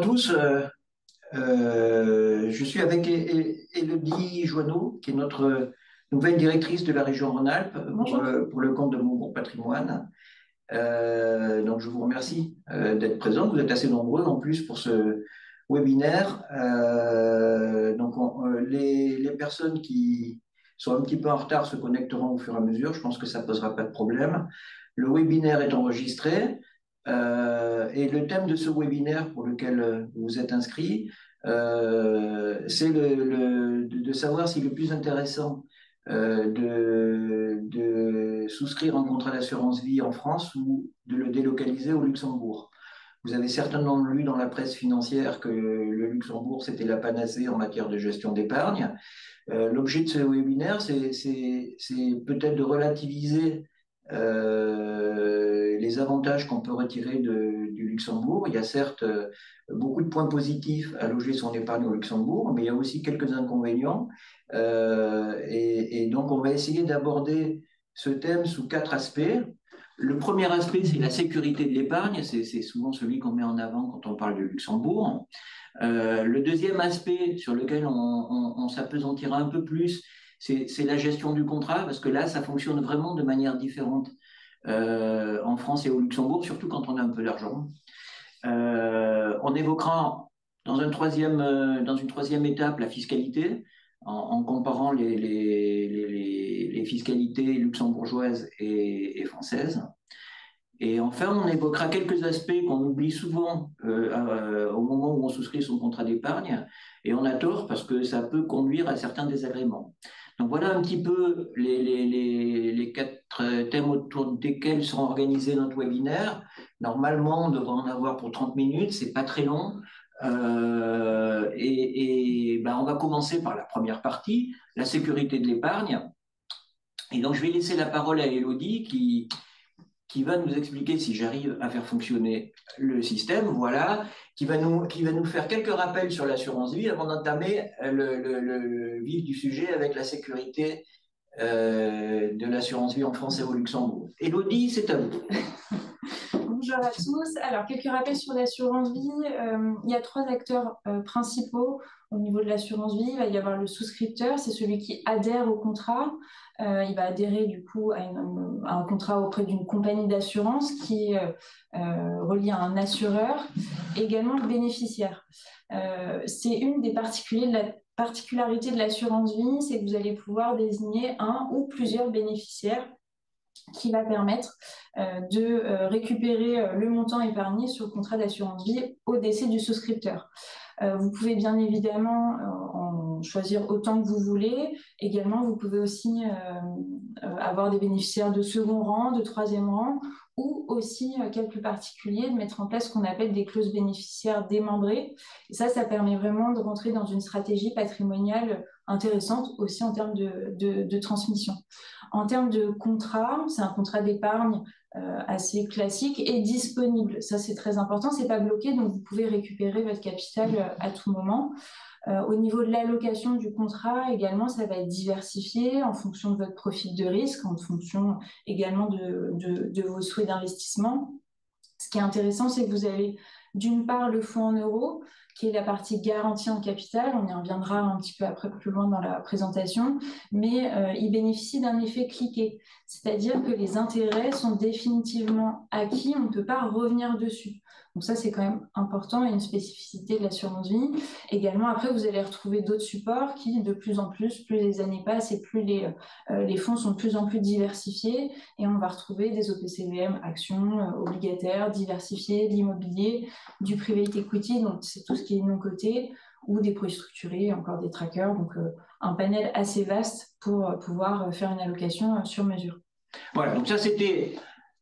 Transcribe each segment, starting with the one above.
tous. Je suis avec Élodie Joanneau, qui est notre nouvelle directrice de la région Rhône-Alpes pour le compte de Mon Bon Patrimoine. Donc, je vous remercie d'être présents. Vous êtes assez nombreux en plus pour ce webinaire. Les personnes qui sont un petit peu en retard se connecteront au fur et à mesure. Je pense que ça ne posera pas de problème. Le webinaire est enregistré. Et le thème de ce webinaire pour lequel vous êtes inscrit, c'est de savoir si le plus intéressant de souscrire un contrat d'assurance vie en France ou de le délocaliser au Luxembourg. Vous avez certainement lu dans la presse financière que le Luxembourg, c'était la panacée en matière de gestion d'épargne. L'objet de ce webinaire, c'est peut-être de relativiser les avantages qu'on peut retirer du Luxembourg. Il y a certes beaucoup de points positifs à loger son épargne au Luxembourg, mais il y a aussi quelques inconvénients. Et donc, on va essayer d'aborder ce thème sous 4 aspects. Le premier aspect, c'est la sécurité de l'épargne. C'est souvent celui qu'on met en avant quand on parle du Luxembourg. Le deuxième aspect sur lequel on s'apesantira un peu plus, c'est la gestion du contrat, parce que là, ça fonctionne vraiment de manière différente en France et au Luxembourg, surtout quand on a un peu d'argent. On évoquera dans une troisième étape la fiscalité, en comparant les fiscalités luxembourgeoises et françaises. Et enfin, on évoquera quelques aspects qu'on oublie souvent au moment où on souscrit son contrat d'épargne, et on a tort parce que ça peut conduire à certains désagréments. Donc voilà un petit peu les 4 thèmes autour desquels seront organisés notre webinaire. Normalement, on devrait en avoir pour 30 minutes, c'est pas très long. On va commencer par la première partie, la sécurité de l'épargne. Et donc, je vais laisser la parole à Élodie qui va nous expliquer si j'arrive à faire fonctionner le système, voilà, qui va nous faire quelques rappels sur l'assurance vie avant d'entamer le vif du sujet avec la sécurité de l'assurance vie en France et au Luxembourg. Élodie, c'est à vous. Bonjour à tous. Alors, quelques rappels sur l'assurance vie. Il y a 3 acteurs principaux au niveau de l'assurance vie. Il va y avoir le souscripteur, c'est celui qui adhère au contrat. Il va adhérer du coup à un contrat auprès d'une compagnie d'assurance qui est reliée à un assureur, et également le bénéficiaire. C'est une des particularités de l'assurance vie, c'est que vous allez pouvoir désigner un ou plusieurs bénéficiaires qui va permettre de récupérer le montant épargné sur le contrat d'assurance vie au décès du souscripteur. Vous pouvez bien évidemment en choisir autant que vous voulez. Également, vous pouvez aussi avoir des bénéficiaires de second rang, de troisième rang, ou aussi, cas plus particulier, de mettre en place ce qu'on appelle des clauses bénéficiaires démembrées. Et ça permet vraiment de rentrer dans une stratégie patrimoniale intéressante aussi en termes de transmission. En termes de contrat, c'est un contrat d'épargne assez classique et disponible. Ça, c'est très important. C'est pas bloqué, donc vous pouvez récupérer votre capital à tout moment. Au niveau de l'allocation du contrat, également, ça va être diversifié en fonction de votre profil de risque, en fonction également de vos souhaits d'investissement. Ce qui est intéressant, c'est que vous avez d'une part le fonds en euros, qui est la partie garantie en capital, on y reviendra un petit peu après plus loin dans la présentation, mais il bénéficie d'un effet cliquet, c'est-à-dire que les intérêts sont définitivement acquis, on ne peut pas revenir dessus. Donc ça, c'est quand même important et une spécificité de l'assurance vie. Également, après, vous allez retrouver d'autres supports qui, de plus en plus les années passent et plus les fonds sont de plus en plus diversifiés, et on va retrouver des OPCVM, actions, obligataires, diversifiés, de l'immobilier, du private equity, donc c'est tout ce qui est non coté, ou des produits structurés, encore des trackers, donc un panel assez vaste pour pouvoir faire une allocation sur mesure. Voilà, donc ça c'était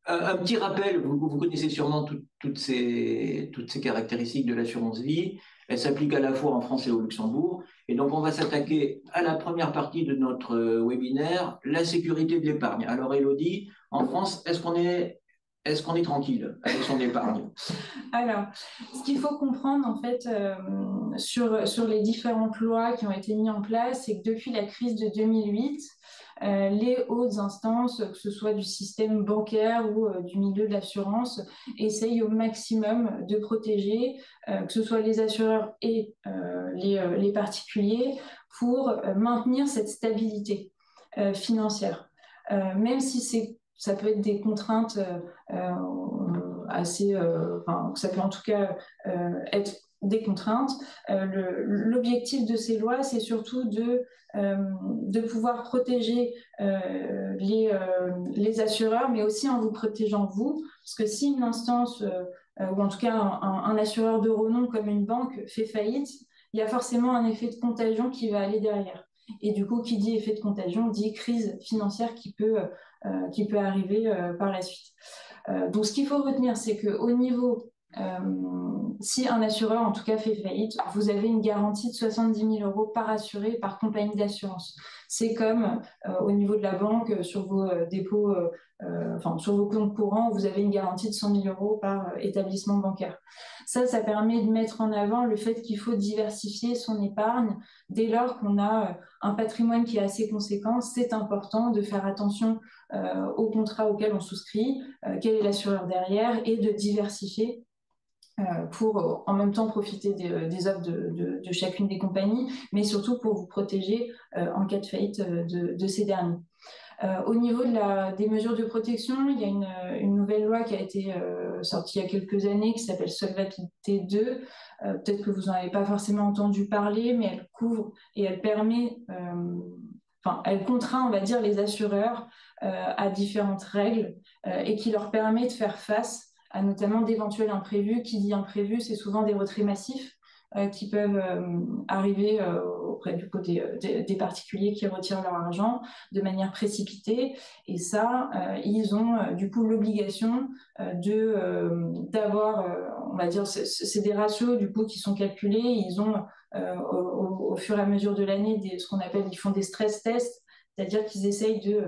un petit rappel. Vous connaissez sûrement toutes ces caractéristiques de l'assurance vie. Elles s'appliquent à la fois en France et au Luxembourg. Et donc on va s'attaquer à la première partie de notre webinaire, la sécurité de l'épargne. Alors Élodie, en France, est-ce qu'on est tranquille avec son épargne? Alors, ce qu'il faut comprendre en fait sur les différentes lois qui ont été mises en place, c'est que depuis la crise de 2008, les hautes instances, que ce soit du système bancaire ou du milieu de l'assurance, essayent au maximum de protéger, que ce soit les assureurs et les particuliers, pour maintenir cette stabilité financière. Même si ça peut être des contraintes assez, enfin, ça peut en tout cas être des contraintes. L'objectif de ces lois, c'est surtout de pouvoir protéger les assureurs, mais aussi en vous protégeant vous, parce que si une instance, ou en tout cas un assureur de renom comme une banque fait faillite, il y a forcément un effet de contagion qui va aller derrière. Et du coup, qui dit effet de contagion, dit crise financière qui peut arriver par la suite. Donc, ce qu'il faut retenir, c'est qu'au niveau, si un assureur, en tout cas, fait faillite, vous avez une garantie de 70 000 euros par assuré par compagnie d'assurance. C'est comme au niveau de la banque, sur vos dépôts, enfin, sur vos comptes courants, vous avez une garantie de 100 000 euros par établissement bancaire. Ça permet de mettre en avant le fait qu'il faut diversifier son épargne. Dès lors qu'on a un patrimoine qui est assez conséquent, c'est important de faire attention au contrat auquel on souscrit, quel est l'assureur derrière, et de diversifier pour en même temps profiter des offres de chacune des compagnies, mais surtout pour vous protéger en cas de faillite de ces derniers. Au niveau des mesures de protection, il y a une nouvelle loi qui a été sortie il y a quelques années qui s'appelle Solvabilité 2. Peut-être que vous n'en avez pas forcément entendu parler, mais elle couvre et elle permet, enfin, elle contraint, on va dire, les assureurs à différentes règles et qui leur permet de faire face à notamment d'éventuels imprévus. Qui dit imprévu, c'est souvent des retraits massifs qui peuvent arriver auprès du côté des particuliers qui retirent leur argent de manière précipitée. Et ça, ils ont du coup l'obligation d'avoir, on va dire, c'est des ratios du coup qui sont calculés. Ils ont au fur et à mesure de l'année ce qu'on appelle, ils font des stress tests, c'est-à-dire qu'ils essayent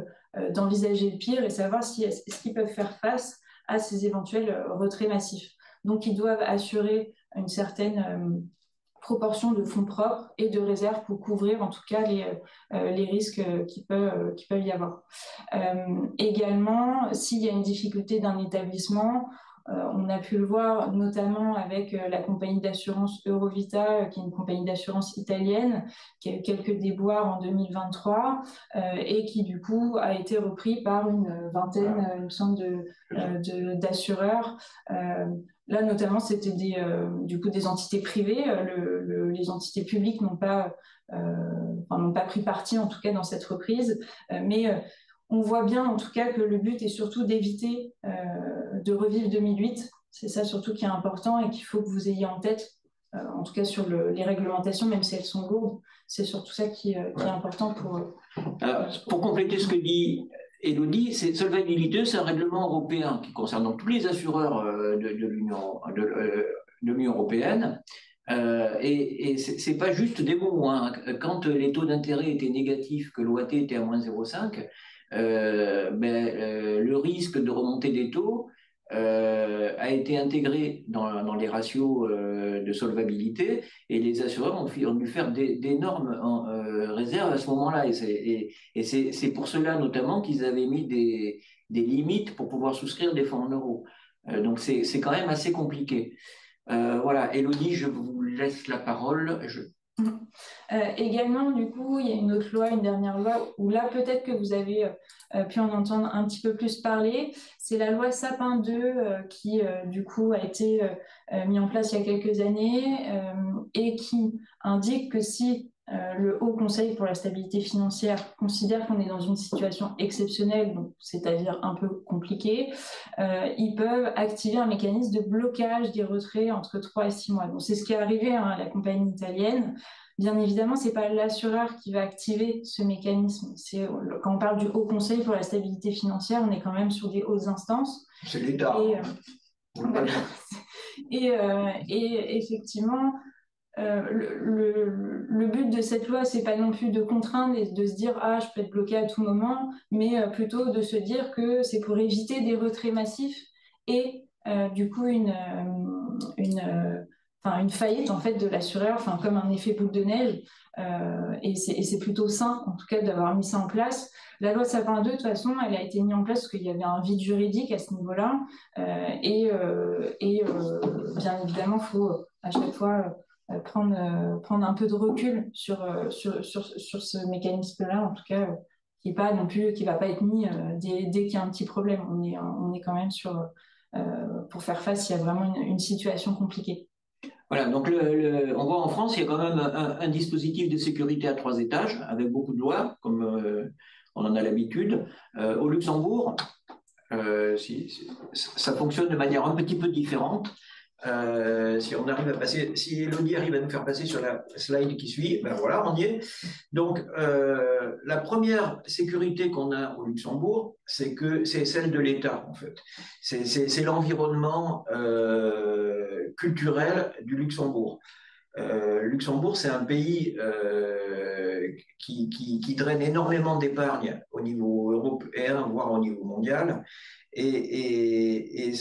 d'envisager le pire et savoir si est-ce qu'ils peuvent faire face à ces éventuels retraits massifs. Donc, ils doivent assurer une certaine proportion de fonds propres et de réserves pour couvrir en tout cas les risques qui peuvent y avoir. Également, s'il y a une difficulté d'un établissement, on a pu le voir notamment avec la compagnie d'assurance Eurovita, qui est une compagnie d'assurance italienne, qui a eu quelques déboires en 2023 et qui du coup a été repris par une vingtaine, il me semble, d'assureurs. Là, notamment, c'était du coup des entités privées. Les entités publiques n'ont pas pris parti, en tout cas, dans cette reprise. Mais on voit bien, en tout cas, que le but est surtout d'éviter de revivre 2008. C'est ça surtout qui est important et qu'il faut que vous ayez en tête, en tout cas sur les réglementations, même si elles sont lourdes. C'est surtout ça qui est important pour... Pour compléter ce que dit Élodie, Solvabilité, c'est un règlement européen qui concerne donc tous les assureurs de l'Union européenne. Et c'est pas juste des mots, hein. Quand les taux d'intérêt étaient négatifs, que l'OAT était à moins 0,5, le risque de remontée des taux a été intégré dans les ratios de solvabilité et les assureurs ont dû faire d'énormes réserves à ce moment-là. Et c'est pour cela notamment qu'ils avaient mis des limites pour pouvoir souscrire des fonds en euros. Donc c'est quand même assez compliqué. Voilà, Élodie, je vous laisse la parole. Également, du coup, il y a une autre loi, une dernière loi, où là, peut-être que vous avez pu en entendre un petit peu plus parler. C'est la loi Sapin 2 qui, du coup, a été mise en place il y a quelques années et qui indique que si le Haut Conseil pour la stabilité financière considère qu'on est dans une situation exceptionnelle, c'est-à-dire un peu compliquée, ils peuvent activer un mécanisme de blocage des retraits entre 3 et 6 mois. Donc, c'est ce qui est arrivé à la compagnie italienne. Bien évidemment, ce n'est pas l'assureur qui va activer ce mécanisme. Quand on parle du Haut Conseil pour la stabilité financière, on est quand même sur des hautes instances. C'est l'État. Et effectivement, le but de cette loi, c'est pas non plus de contraindre et de se dire ah je peux être bloqué à tout moment, mais plutôt de se dire que c'est pour éviter des retraits massifs et du coup une faillite en fait de l'assureur, comme un effet boule de neige. Et c'est plutôt sain, en tout cas, d'avoir mis ça en place. La loi Sapin 2, de toute façon, elle a été mise en place parce qu'il y avait un vide juridique à ce niveau-là. Bien évidemment, il faut à chaque fois prendre un peu de recul sur ce mécanisme-là, en tout cas, qui est pas non plus, qui va pas être mis dès qu'il y a un petit problème. On est quand même pour faire face s'il y a vraiment une situation compliquée. Voilà, donc on voit en France, il y a quand même un dispositif de sécurité à 3 étages, avec beaucoup de lois, comme on en a l'habitude. Au Luxembourg, ça fonctionne de manière un petit peu différente. Si Elodie arrive à nous faire passer sur la slide qui suit, ben voilà, on y est. Donc, la première sécurité qu'on a au Luxembourg, c'est celle de l'État, en fait. C'est l'environnement culturel du Luxembourg. Luxembourg, c'est un pays qui draine énormément d'épargne au niveau européen, voire au niveau mondial. Et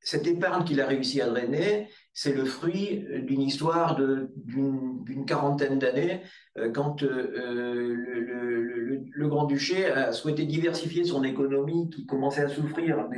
cette épargne qu'il a réussi à drainer, c'est le fruit d'une histoire d'une quarantaine d'années, quand le Grand-Duché a souhaité diversifier son économie qui commençait à souffrir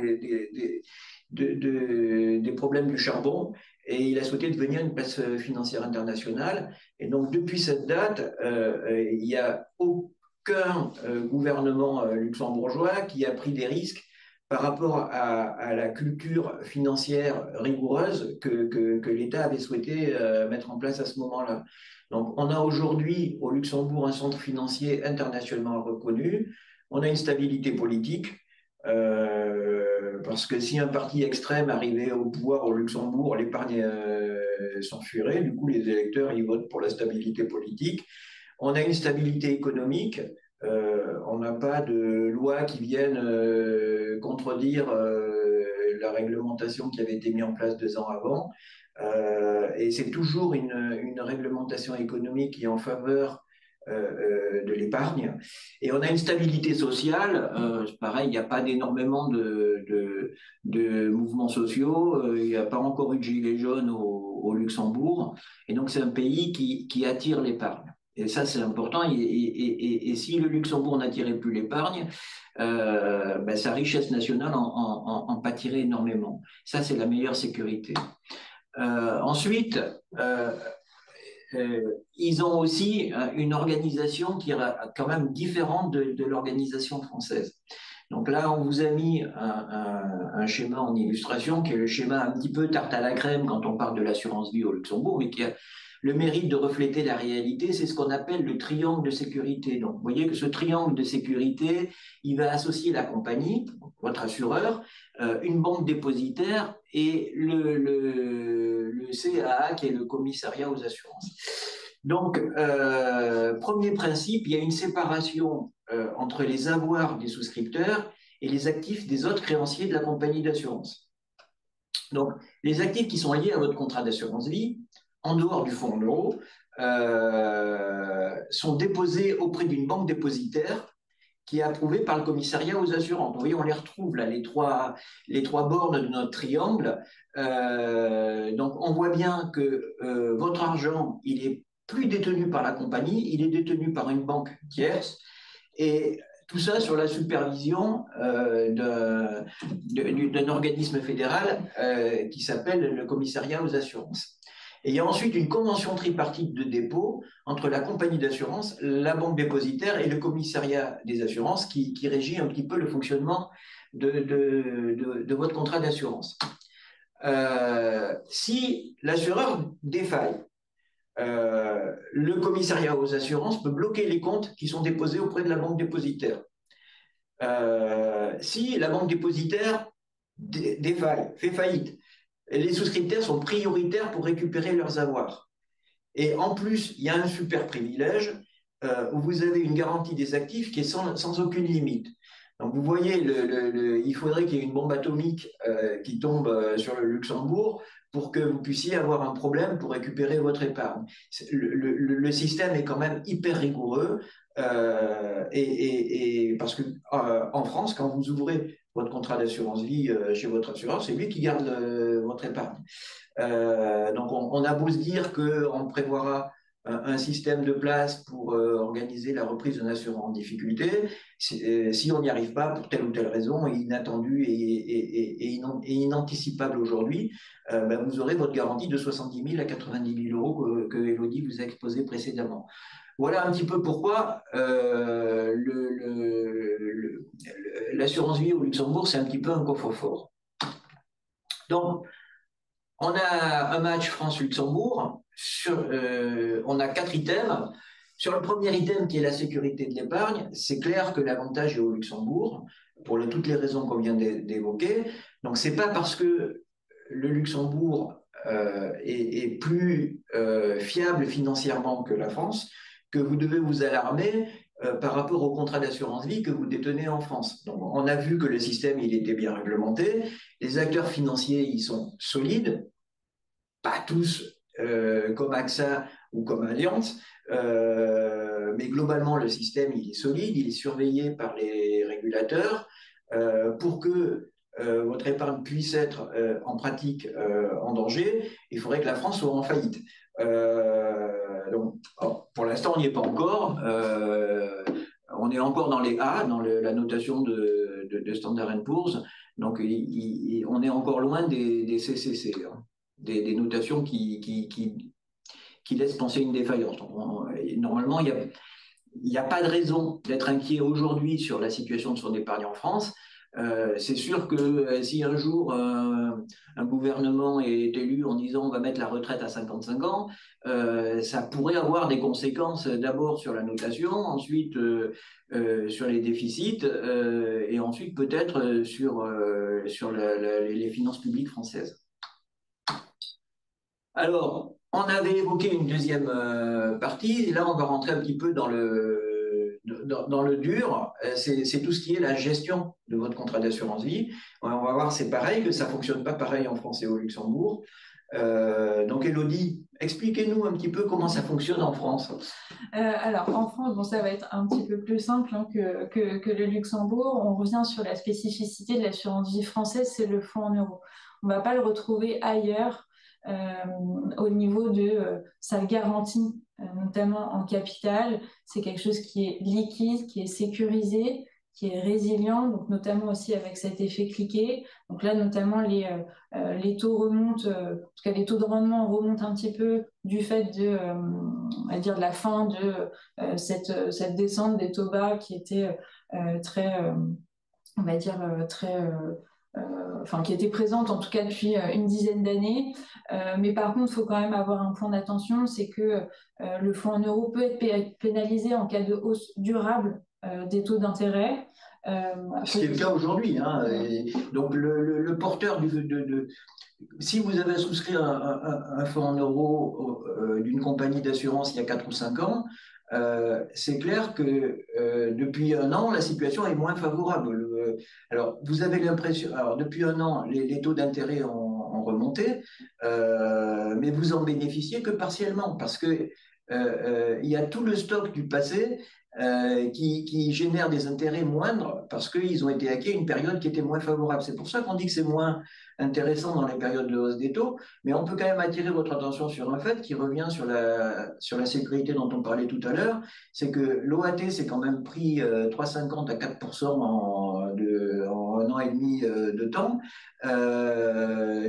des problèmes du charbon, et il a souhaité devenir une place financière internationale. Et donc, depuis cette date, il n'y a aucun gouvernement luxembourgeois qui a pris des risques par rapport à la culture financière rigoureuse que l'État avait souhaité mettre en place à ce moment-là. Donc, on a aujourd'hui au Luxembourg un centre financier internationalement reconnu, on a une stabilité politique, parce que si un parti extrême arrivait au pouvoir au Luxembourg, l'épargne s'enfuirait, du coup les électeurs ils votent pour la stabilité politique. On a une stabilité économique, on n'a pas de loi qui viennent contredire la réglementation qui avait été mise en place 2 ans avant. Et c'est toujours une réglementation économique qui est en faveur de l'épargne. Et on a une stabilité sociale, pareil, il n'y a pas d'énormément de mouvements sociaux, il n'y a pas encore eu de gilets jaunes au Luxembourg, et donc c'est un pays qui attire l'épargne. Et ça, c'est important. Et si le Luxembourg n'attirait plus l'épargne, sa richesse nationale en pâtirait énormément. Ça, c'est la meilleure sécurité. Ensuite, ils ont aussi une organisation qui est quand même différente de l'organisation française. Donc là, on vous a mis un schéma en illustration qui est le schéma un petit peu tarte à la crème quand on parle de l'assurance vie au Luxembourg, mais qui a le mérite de refléter la réalité. C'est ce qu'on appelle le triangle de sécurité. Donc, vous voyez que ce triangle de sécurité, il va associer la compagnie, votre assureur, une banque dépositaire et le CAA, qui est le commissariat aux assurances. Donc, premier principe, il y a une séparation entre les avoirs des souscripteurs et les actifs des autres créanciers de la compagnie d'assurance. Donc, les actifs qui sont liés à votre contrat d'assurance vie, en dehors du fonds en euros, sont déposés auprès d'une banque dépositaire qui est approuvée par le commissariat aux assurances. Vous voyez, on les retrouve là, les trois bornes de notre triangle. Donc, on voit bien que votre argent, il est plus détenu par la compagnie, il est détenu par une banque tierce, et tout ça sur la supervision d'un organisme fédéral qui s'appelle le commissariat aux assurances. Et il y a ensuite une convention tripartite de dépôt entre la compagnie d'assurance, la banque dépositaire et le commissariat des assurances qui régit un petit peu le fonctionnement de votre contrat d'assurance. Si l'assureur défaille, le commissariat aux assurances peut bloquer les comptes qui sont déposés auprès de la banque dépositaire. Si la banque dépositaire défaille, fait faillite, les souscripteurs sont prioritaires pour récupérer leurs avoirs. Et en plus, il y a un super privilège où vous avez une garantie des actifs qui est sans aucune limite. Donc vous voyez, il faudrait qu'il y ait une bombe atomique qui tombe sur le Luxembourg pour que vous puissiez avoir un problème pour récupérer votre épargne. Le système est quand même hyper rigoureux. Parce que en France, quand vous ouvrez votre contrat d'assurance vie chez votre assureur, c'est lui qui garde votre épargne. Donc on a beau se dire qu'on prévoira un système de place pour organiser la reprise d'un assurant en difficulté, si on n'y arrive pas pour telle ou telle raison, inattendue et inanticipable aujourd'hui, ben vous aurez votre garantie de 70 000 à 90 000 euros que Elodie vous a exposé précédemment. Voilà un petit peu pourquoi l'assurance vie au Luxembourg, c'est un petit peu un coffre-fort. Donc, on a un match France-Luxembourg. On a 4 items. Sur le premier item, qui est la sécurité de l'épargne, c'est clair que l'avantage est au Luxembourg, pour toutes les raisons qu'on vient d'évoquer. Donc, c'est pas parce que le Luxembourg est plus fiable financièrement que la France que vous devez vous alarmer par rapport au contrat d'assurance vie que vous détenez en France. Donc, on a vu que le système, il était bien réglementé. Les acteurs financiers, ils sont solides, pas tous comme AXA ou comme Allianz, mais globalement, le système, il est solide, il est surveillé par les régulateurs pour que votre épargne puisse être en pratique en danger. Il faudrait que la France soit en faillite. Donc, pour l'instant, on n'y est pas encore. On est encore dans les A, dans la notation de Standard & Poor's. Donc, on est encore loin des CCC, hein, des notations qui laissent penser une défaillance. Donc, normalement, il n'y a pas de raison d'être inquiet aujourd'hui sur la situation de son épargne en France. C'est sûr que si un jour un gouvernement est élu en disant on va mettre la retraite à 55 ans, ça pourrait avoir des conséquences d'abord sur la notation, ensuite sur les déficits et ensuite peut-être sur les finances publiques françaises. Alors, on avait évoqué une deuxième partie, et là on va rentrer un petit peu dans le dur, c'est tout ce qui est la gestion de votre contrat d'assurance vie. On va voir, c'est pareil, que ça ne fonctionne pas pareil en France et au Luxembourg. Donc Elodie, expliquez-nous un petit peu comment ça fonctionne en France. Alors en France, bon, ça va être un petit peu plus simple hein, que le Luxembourg. On revient sur la spécificité de l'assurance vie française, c'est le fonds en euros. On ne va pas le retrouver ailleurs au niveau de sa garantie, notamment en capital. C'est quelque chose qui est liquide, qui est sécurisé, qui est résilient, donc notamment aussi avec cet effet cliquet. Donc là, notamment, les taux remontent, en tout cas les taux de rendement remontent un petit peu du fait on va dire de la fin de cette descente des taux bas qui était très, on va dire, qui était présente en tout cas depuis une dizaine d'années. Mais par contre, il faut quand même avoir un point d'attention, c'est que le fonds en euros peut être pénalisé en cas de hausse durable des taux d'intérêt. Ce qui est le cas aujourd'hui. Hein, donc le porteur si vous avez souscrit un fonds en euros d'une compagnie d'assurance il y a 4 ou 5 ans, c'est clair que depuis un an, la situation est moins favorable. Alors, vous avez l'impression, alors depuis un an, les taux d'intérêt ont remonté, mais vous en bénéficiez que partiellement, parce que il y a tout le stock du passé qui génère des intérêts moindres parce qu'ils ont été acquis à une période qui était moins favorable. C'est pour ça qu'on dit que c'est moins intéressant dans les périodes de hausse des taux, mais on peut quand même attirer votre attention sur un fait qui revient sur la sécurité dont on parlait tout à l'heure, c'est que l'OAT s'est quand même pris 3,50 à 4% en un an et demi de temps,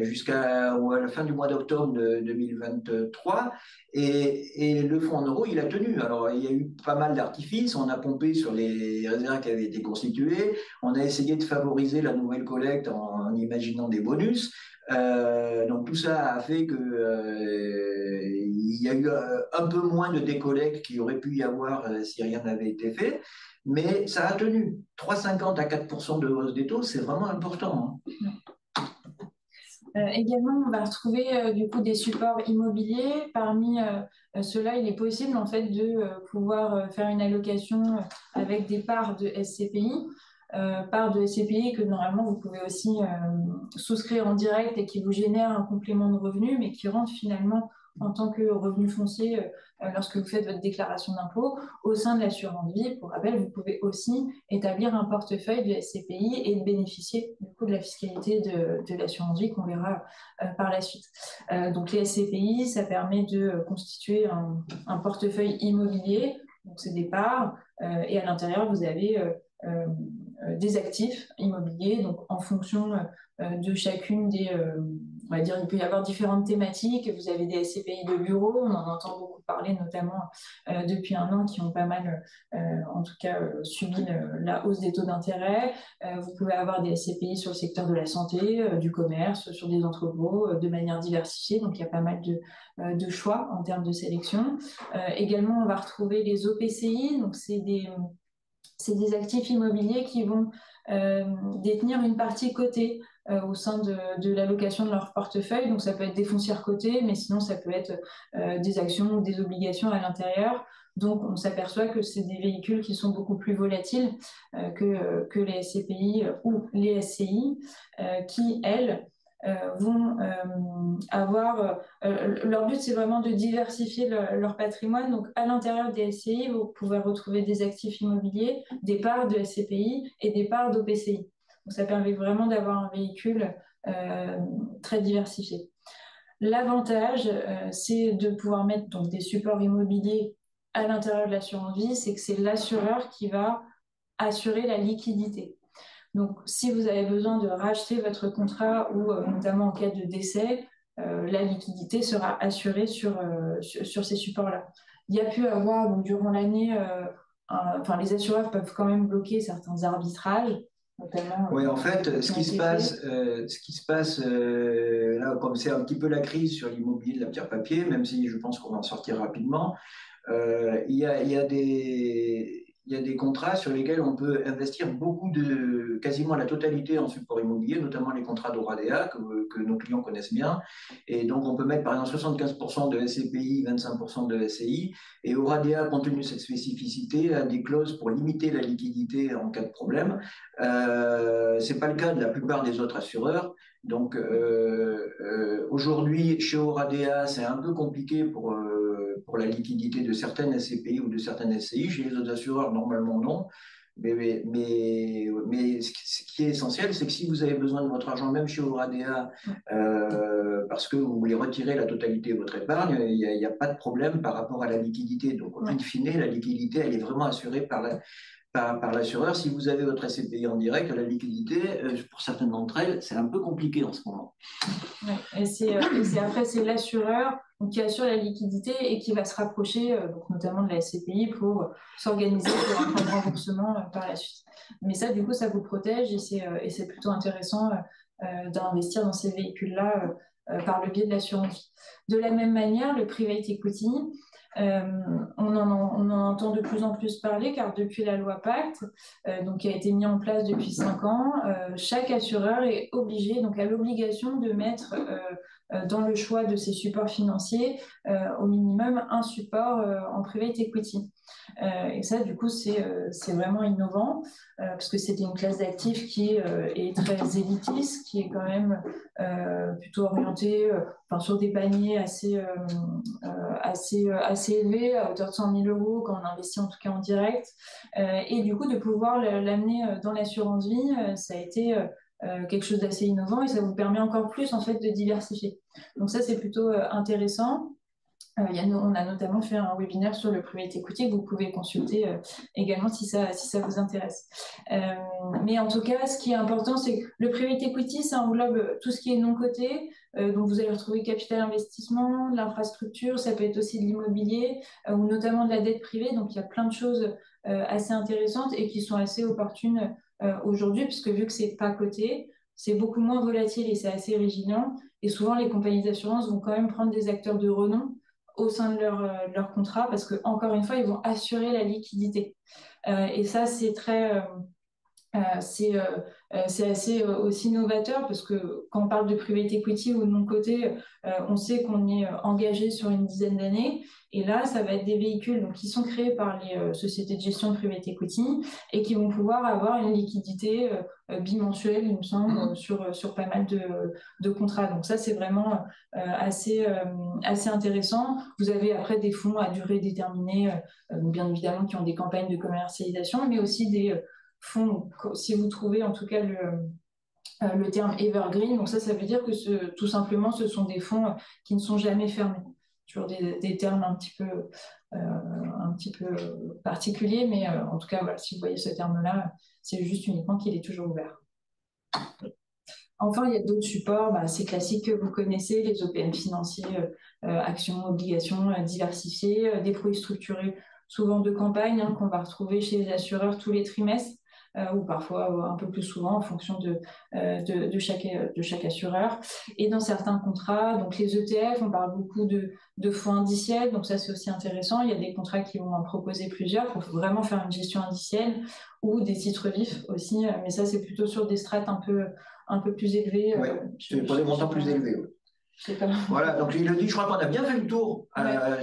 jusqu'à la fin du mois d'octobre de 2023, et le fonds en euros, il a tenu. Alors, il y a eu pas mal d'artifices, on a pompé sur les réserves qui avaient été constituées, on a essayé de favoriser la nouvelle collecte en imaginant des bonus. Donc tout ça a fait que il y a eu un peu moins de décollecte qu'il aurait pu y avoir si rien n'avait été fait, mais ça a tenu. 3,50 à 4% de hausse des taux, c'est vraiment important. Hein. Également, on va retrouver du coup des supports immobiliers. Parmi ceux-là, il est possible en fait de pouvoir faire une allocation avec des parts de SCPI. Parts de SCPI que normalement vous pouvez aussi souscrire en direct et qui vous génèrent un complément de revenu, mais qui rentrent finalement en tant que revenu foncier lorsque vous faites votre déclaration d'impôt. Au sein de l'assurance vie, pour rappel, vous pouvez aussi établir un portefeuille de SCPI et bénéficier du coup de la fiscalité de l'assurance vie qu'on verra par la suite. Donc les SCPI, ça permet de constituer un portefeuille immobilier, donc c'est des parts, et à l'intérieur vous avez des actifs immobiliers, donc en fonction de chacune des, on va dire, il peut y avoir différentes thématiques. Vous avez des SCPI de bureau, on en entend beaucoup parler, notamment depuis un an, qui ont pas mal, en tout cas, subi la hausse des taux d'intérêt. Vous pouvez avoir des SCPI sur le secteur de la santé, du commerce, sur des entrepôts, de manière diversifiée. Donc, il y a pas mal de choix en termes de sélection. Également, on va retrouver les OPCI, donc c'est des actifs immobiliers qui vont détenir une partie cotée au sein de l'allocation de leur portefeuille. Donc ça peut être des foncières cotées, mais sinon ça peut être des actions ou des obligations à l'intérieur. Donc on s'aperçoit que c'est des véhicules qui sont beaucoup plus volatiles que les SCPI ou les SCI, qui, elles, vont avoir... leur but, c'est vraiment de diversifier leur patrimoine. Donc, à l'intérieur des SCI, vous pouvez retrouver des actifs immobiliers, des parts de SCPI et des parts d'OPCI. Donc, ça permet vraiment d'avoir un véhicule très diversifié. L'avantage, c'est de pouvoir mettre donc, des supports immobiliers à l'intérieur de l'assurance vie, c'est que c'est l'assureur qui va assurer la liquidité. Donc, si vous avez besoin de racheter votre contrat ou notamment en cas de décès, la liquidité sera assurée sur ces supports-là. Il y a pu avoir, donc, durant l'année, les assureurs peuvent quand même bloquer certains arbitrages, notamment. Oui, en fait, ce qui se passe là, comme c'est un petit peu la crise sur l'immobilier de la pierre papier, même si je pense qu'on va en sortir rapidement, il y a des contrats sur lesquels on peut investir quasiment la totalité en support immobilier, notamment les contrats d'Oradea que nos clients connaissent bien. Et donc, on peut mettre par exemple 75% de SCPI, 25% de SCI. Et Oradea, compte tenu de cette spécificité, a des clauses pour limiter la liquidité en cas de problème. Ce n'est pas le cas de la plupart des autres assureurs. Donc, aujourd'hui, chez Oradea, c'est un peu compliqué pour la liquidité de certaines SCPI ou de certaines SCI. Chez les autres assureurs, normalement, non. Mais ce qui est essentiel, c'est que si vous avez besoin de votre argent, même chez Oradea, parce que vous voulez retirer la totalité de votre épargne, il n'y a pas de problème par rapport à la liquidité. Donc, in fine, la liquidité, elle est vraiment assurée par l'assureur. Si vous avez votre SCPI en direct, la liquidité, pour certaines d'entre elles, c'est un peu compliqué en ce moment. Ouais, après, c'est l'assureur qui assure la liquidité et qui va se rapprocher, donc notamment de la SCPI, pour s'organiser pour un plan de remboursement par la suite. Mais ça, du coup, ça vous protège et c'est plutôt intéressant d'investir dans ces véhicules-là par le biais de l'assurance. De la même manière, le private equity, on en entend de plus en plus parler car depuis la loi Pacte, donc qui a été mis en place depuis 5 ans, chaque assureur est obligé, donc a l'obligation de mettre dans le choix de ses supports financiers au minimum un support en private equity. Et ça, du coup, c'est vraiment innovant parce que c'était une classe d'actifs qui est très élitiste, qui est quand même plutôt orientée sur des paniers assez élevés, à hauteur de 100 000 euros quand on investit en tout cas en direct. Et du coup, de pouvoir l'amener dans l'assurance vie, ça a été quelque chose d'assez innovant et ça vous permet encore plus en fait de diversifier. Donc ça, c'est plutôt intéressant. On a notamment fait un webinaire sur le private equity que vous pouvez consulter également si ça vous intéresse. Mais en tout cas, ce qui est important, c'est que le private equity, ça englobe tout ce qui est non coté. Donc, vous allez retrouver capital investissement, de l'infrastructure, ça peut être aussi de l'immobilier ou notamment de la dette privée. Donc, il y a plein de choses assez intéressantes et qui sont assez opportunes aujourd'hui, puisque vu que c'est pas coté, c'est beaucoup moins volatile et c'est assez résilient. Et souvent, les compagnies d'assurance vont quand même prendre des acteurs de renom au sein de leur contrat parce que encore une fois ils vont assurer la liquidité et ça c'est très C'est assez aussi novateur parce que quand on parle de private equity ou de mon côté, on sait qu'on est engagé sur une dizaine d'années. Et là, ça va être des véhicules donc, qui sont créés par les sociétés de gestion de private equity et qui vont pouvoir avoir une liquidité bimensuelle, il me semble, sur pas mal de contrats. Donc ça, c'est vraiment assez intéressant. Vous avez après des fonds à durée déterminée, bien évidemment, qui ont des campagnes de commercialisation, mais aussi des fonds, si vous trouvez en tout cas le terme evergreen, donc ça veut dire que tout simplement ce sont des fonds qui ne sont jamais fermés. Toujours des termes un petit peu particuliers, mais en tout cas, voilà, si vous voyez ce terme-là, c'est juste uniquement qu'il est toujours ouvert. Enfin, il y a d'autres supports, c'est classique que vous connaissez, les OPM financiers, actions, obligations diversifiées, des produits structurés, souvent de campagne, qu'on va retrouver chez les assureurs tous les trimestres, ou parfois un peu plus souvent en fonction de chaque assureur. Et dans certains contrats, donc les ETF, on parle beaucoup de fonds indiciels, donc ça c'est aussi intéressant. Il y a des contrats qui vont en proposer plusieurs pour vraiment faire une gestion indicielle, ou des titres vifs aussi, mais ça c'est plutôt sur des strates un peu plus élevées. Oui, c'est pour des montants plus élevés. Voilà, donc il le dit, je crois qu'on a bien fait le tour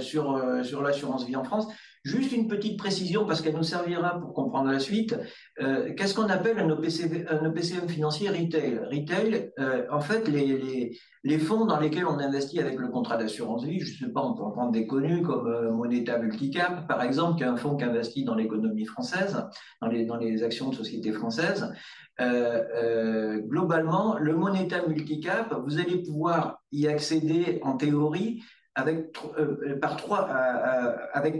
sur l'assurance vie en France. Juste une petite précision, parce qu'elle nous servira pour comprendre la suite. Qu'est-ce qu'on appelle un OPCVM financier retail? Retail, en fait, les fonds dans lesquels on investit avec le contrat d'assurance vie, je ne sais pas, on peut en prendre des connus comme Moneta Multicap, par exemple, qui est un fonds qui investit dans l'économie française, dans les actions de sociétés françaises. Globalement, le Moneta Multicap, vous allez pouvoir y accéder en théorie avec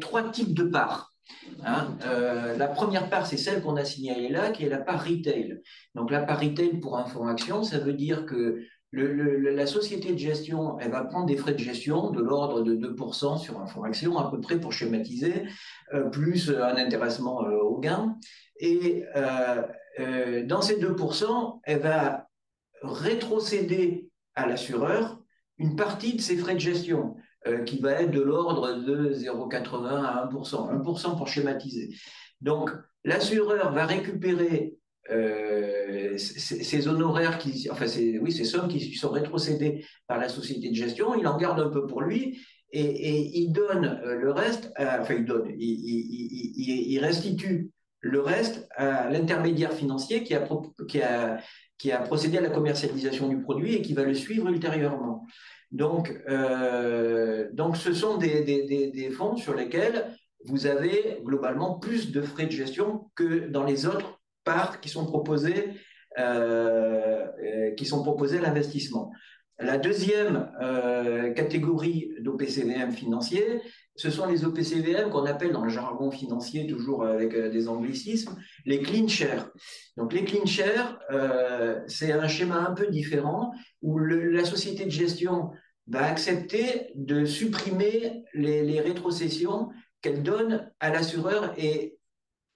trois types de parts. La première part, c'est celle qu'on a signalée là, qui est la part retail. Donc la part retail pour un fonds action, ça veut dire que la société de gestion, elle va prendre des frais de gestion de l'ordre de 2% sur un fonds action, à peu près pour schématiser, plus un intéressement au gain. Et dans ces 2%, elle va rétrocéder à l'assureur une partie de ses frais de gestion, qui va être de l'ordre de 0,80 à 1%, 1% pour schématiser. Donc, l'assureur va récupérer ces honoraires, ces sommes qui sont rétrocédées par la société de gestion, il en garde un peu pour lui, et il donne le reste, il restitue le reste à l'intermédiaire financier qui a procédé à la commercialisation du produit et qui va le suivre ultérieurement. Donc ce sont des fonds sur lesquels vous avez globalement plus de frais de gestion que dans les autres parts qui sont proposées à l'investissement. La deuxième catégorie d'OPCVM financiers, ce sont les OPCVM qu'on appelle dans le jargon financier, toujours avec des anglicismes, les clean shares. Donc les clean shares, c'est un schéma un peu différent où la société de gestion va accepter de supprimer les rétrocessions qu'elle donne à l'assureur et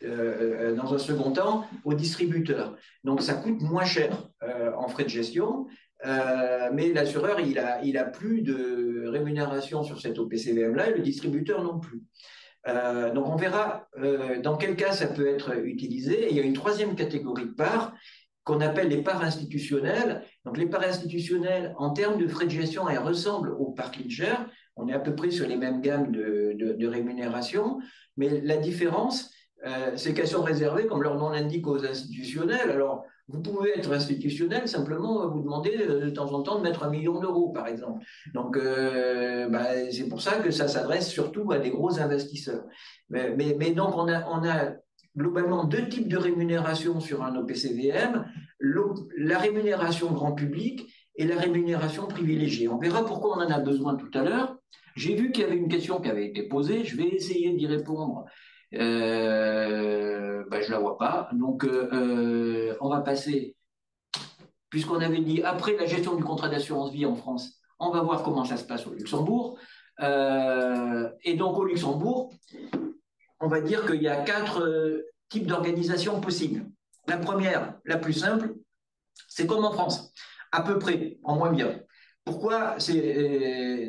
dans un second temps au distributeur. Donc ça coûte moins cher en frais de gestion, mais l'assureur, il a plus de rémunération sur cette OPCVM-là et le distributeur non plus. Donc on verra dans quel cas ça peut être utilisé. Et il y a une troisième catégorie de parts qu'on appelle les parts institutionnelles. Donc les parts institutionnelles, en termes de frais de gestion, elles ressemblent aux parts clean share. On est à peu près sur les mêmes gammes de rémunération, mais la différence, c'est qu'elles sont réservées, comme leur nom l'indique, aux institutionnels. Alors, vous pouvez être institutionnel, simplement vous demander de temps en temps de mettre 1 million d'euros, par exemple. Donc, c'est pour ça que ça s'adresse surtout à des gros investisseurs. Mais donc, on a globalement deux types de rémunération sur un OPCVM, la rémunération grand public et la rémunération privilégiée. On verra pourquoi on en a besoin tout à l'heure. J'ai vu qu'il y avait une question qui avait été posée, je vais essayer d'y répondre. Je ne la vois pas. Donc, on va passer, puisqu'on avait dit après la gestion du contrat d'assurance vie en France, on va voir comment ça se passe au Luxembourg. Et donc, au Luxembourg, on va dire qu'il y a 4 types d'organisations possibles. La première, la plus simple, c'est comme en France, à peu près, en moins bien. Pourquoi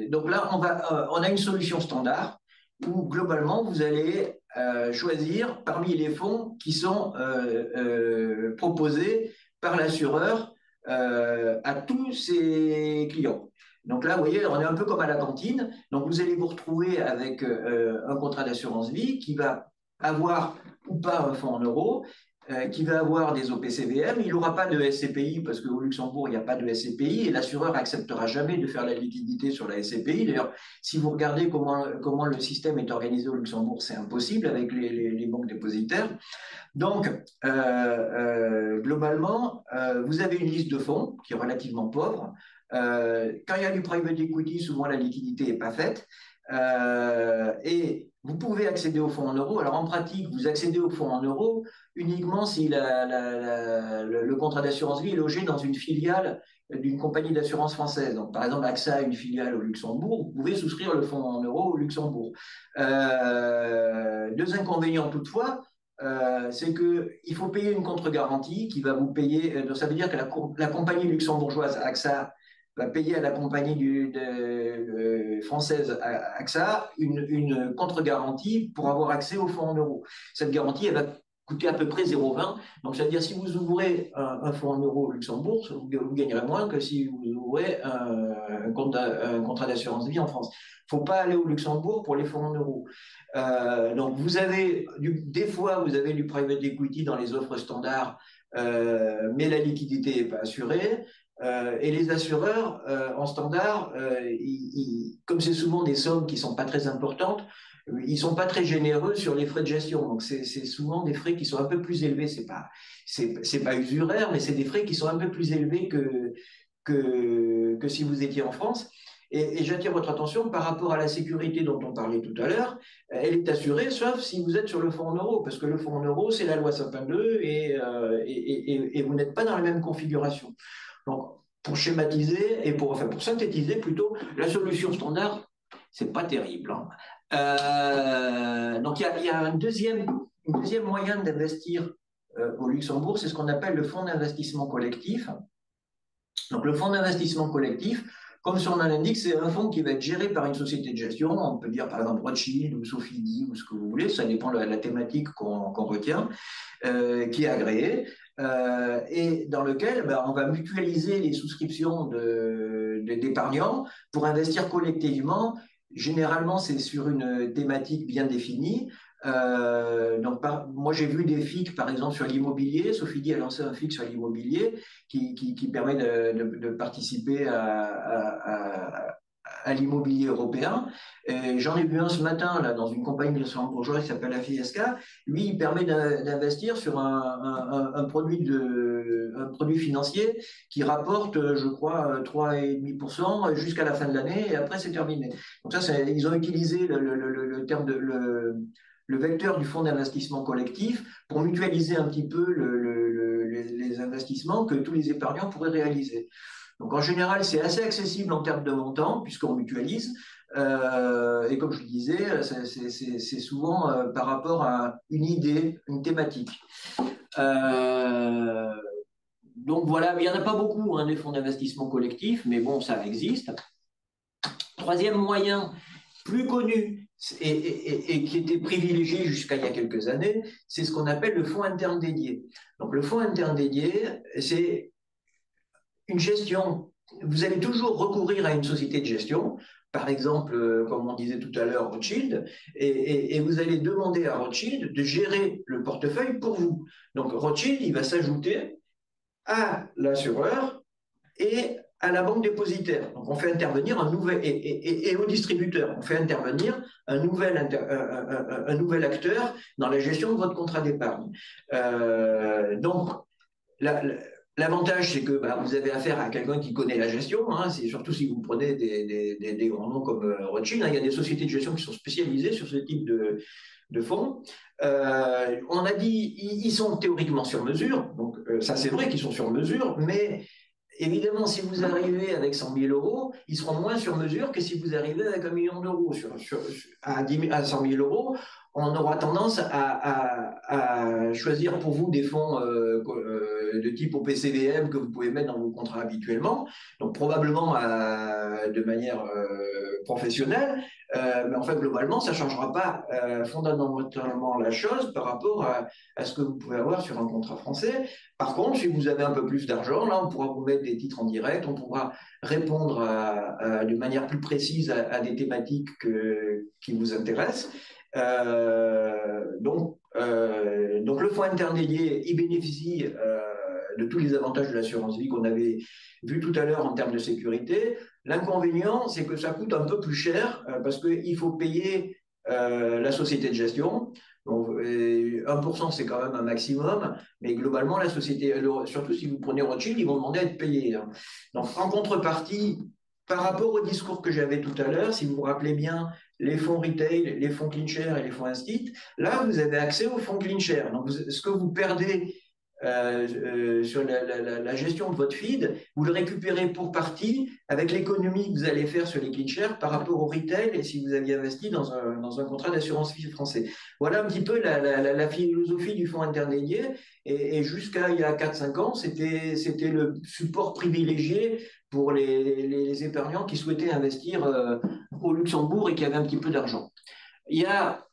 donc là, on a une solution standard où globalement, vous allez choisir parmi les fonds qui sont proposés par l'assureur à tous ses clients. Donc là, vous voyez, on est un peu comme à la cantine. Donc vous allez vous retrouver avec un contrat d'assurance vie qui va avoir ou pas un fonds en euros, qui va avoir des OPCVM. Il n'aura pas de SCPI parce qu'au Luxembourg, il n'y a pas de SCPI et l'assureur acceptera jamais de faire la liquidité sur la SCPI. D'ailleurs, si vous regardez comment le système est organisé au Luxembourg, c'est impossible avec les banques dépositaires. Donc, globalement, vous avez une liste de fonds qui est relativement pauvre. Quand il y a du private equity, souvent la liquidité n'est pas faite. Et vous pouvez accéder aux fonds en euros. Alors en pratique, vous accédez aux fonds en euros uniquement si le contrat d'assurance vie est logé dans une filiale d'une compagnie d'assurance française. Donc par exemple, AXA a une filiale au Luxembourg, vous pouvez souscrire le fonds en euros au Luxembourg. Deux inconvénients toutefois, c'est qu'il faut payer une contre-garantie qui va vous payer, donc ça veut dire que la compagnie luxembourgeoise AXA va payer à la compagnie française AXA une contre-garantie pour avoir accès aux fonds en euros. Cette garantie, elle va coûter à peu près 0,20. Donc, ça veut dire si vous ouvrez un fonds en euros au Luxembourg, vous gagnerez moins que si vous ouvrez un contrat d'assurance vie en France. Il ne faut pas aller au Luxembourg pour les fonds en euros. Donc, vous avez des fois, vous avez du private equity dans les offres standards, mais la liquidité n'est pas assurée. Et les assureurs, en standard, comme c'est souvent des sommes qui ne sont pas très importantes, ils ne sont pas très généreux sur les frais de gestion. Donc, c'est souvent des frais qui sont un peu plus élevés. C'est pas usuraire, mais c'est des frais qui sont un peu plus élevés que si vous étiez en France. Et j'attire votre attention par rapport à la sécurité dont on parlait tout à l'heure. Elle est assurée, sauf si vous êtes sur le fonds en euros, parce que le fonds en euros, c'est la loi Sapin 2 et vous n'êtes pas dans la même configuration. Donc, pour schématiser et pour synthétiser plutôt, la solution standard, c'est pas terrible. Donc, il y a un deuxième moyen d'investir au Luxembourg, c'est ce qu'on appelle le fonds d'investissement collectif. Donc, le fonds d'investissement collectif, comme son nom l'indique, c'est un fonds qui va être géré par une société de gestion. On peut dire par exemple Rothschild ou Sofidy ou ce que vous voulez, ça dépend de la thématique qu'on retient, qui est agréée. Et dans lequel on va mutualiser les souscriptions d'épargnants pour investir collectivement. Généralement, c'est sur une thématique bien définie. Donc, moi, j'ai vu des FIC, par exemple, sur l'immobilier. Sofidy a lancé un FIC sur l'immobilier qui permet de participer à l'immobilier européen. J'en ai vu un ce matin là, dans une compagnie luxembourgeoise qui s'appelle la FISK. Lui, il permet d'investir sur un produit financier qui rapporte, je crois, 3,5% jusqu'à la fin de l'année et après, c'est terminé. Donc ça, ils ont utilisé le terme le vecteur du fonds d'investissement collectif pour mutualiser un petit peu les investissements que tous les épargnants pourraient réaliser. Donc en général, c'est assez accessible en termes de montant puisqu'on mutualise. Et comme je le disais, c'est souvent par rapport à une idée, une thématique. Donc voilà, il n'y en a pas beaucoup des fonds d'investissement collectif, mais bon, ça existe. Troisième moyen, plus connu et qui était privilégié jusqu'à il y a quelques années, c'est ce qu'on appelle le fonds interne dédié. Donc le fonds interne dédié, c'est une gestion. Vous allez toujours recourir à une société de gestion, par exemple, comme on disait tout à l'heure, Rothschild, et vous allez demander à Rothschild de gérer le portefeuille pour vous. Donc Rothschild, il va s'ajouter à l'assureur et à la banque dépositaire. Donc on fait intervenir un nouvel, et au distributeur, on fait intervenir un nouvel acteur dans la gestion de votre contrat d'épargne. Donc, l'avantage, c'est que vous avez affaire à quelqu'un qui connaît la gestion, c'est surtout si vous prenez des grands noms comme Rothschild, il y a des sociétés de gestion qui sont spécialisées sur ce type de fonds. On a dit ils sont théoriquement sur mesure, donc ça c'est vrai qu'ils sont sur mesure, mais évidemment, si vous arrivez avec 100 000 euros, ils seront moins sur mesure que si vous arrivez avec 1 million d'euros. À 100 000 euros, on aura tendance à choisir pour vous des fonds de type OPCVM que vous pouvez mettre dans vos contrats habituellement, donc probablement de manière professionnelle, mais en fait globalement ça ne changera pas fondamentalement la chose par rapport à ce que vous pouvez avoir sur un contrat français. Par contre, si vous avez un peu plus d'argent, là on pourra vous mettre des titres en direct, on pourra répondre de manière plus précise des thématiques qui vous intéressent. Donc le fonds intermédiaire, il bénéficie de tous les avantages de l'assurance vie qu'on avait vu tout à l'heure en termes de sécurité. L'inconvénient, c'est que ça coûte un peu plus cher parce qu'il faut payer la société de gestion. Donc, 1%, c'est quand même un maximum, mais globalement, la société, surtout si vous prenez Rothschild, ils vont demander à être payés. Hein. Donc, en contrepartie, par rapport au discours que j'avais tout à l'heure, si vous vous rappelez bien, les fonds retail, les fonds CleanShare et les fonds Instit, là, vous avez accès aux fonds CleanShare. Donc, ce que vous perdez sur la gestion de votre feed, vous le récupérez pour partie avec l'économie que vous allez faire sur les CleanShare par rapport au retail et si vous aviez investi dans un contrat d'assurance vie français. Voilà un petit peu la philosophie du fonds intermédiaire. Et jusqu'à il y a 4-5 ans, c'était le support privilégié pour les épargnants qui souhaitaient investir au Luxembourg et qui avaient un petit peu d'argent. Il y a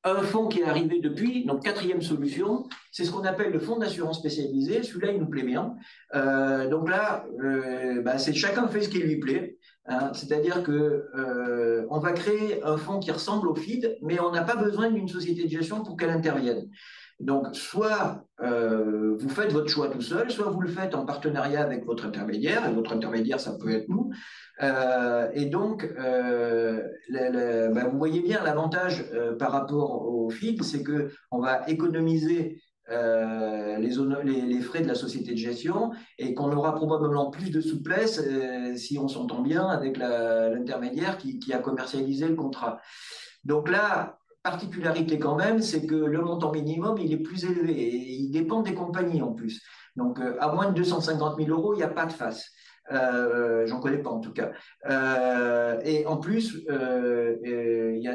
un fonds qui est arrivé depuis, donc quatrième solution, c'est ce qu'on appelle le fonds d'assurance spécialisé. Celui-là, il nous plaît bien. Donc là, c'est chacun fait ce qui lui plaît. Hein, c'est-à-dire que on va créer un fonds qui ressemble au FID, mais on n'a pas besoin d'une société de gestion pour qu'elle intervienne. Donc, soit vous faites votre choix tout seul, soit vous le faites en partenariat avec votre intermédiaire, et votre intermédiaire, ça peut être nous. Et donc, vous voyez bien l'avantage par rapport au FID, c'est qu'on va économiser les frais de la société de gestion et qu'on aura probablement plus de souplesse si on s'entend bien avec l'intermédiaire qui a commercialisé le contrat. Donc là, particularité quand même, c'est que le montant minimum, il est plus élevé et il dépend des compagnies en plus. Donc, à moins de 250 000 euros, il n'y a pas de face. J'en connais pas en tout cas. Et en plus, il y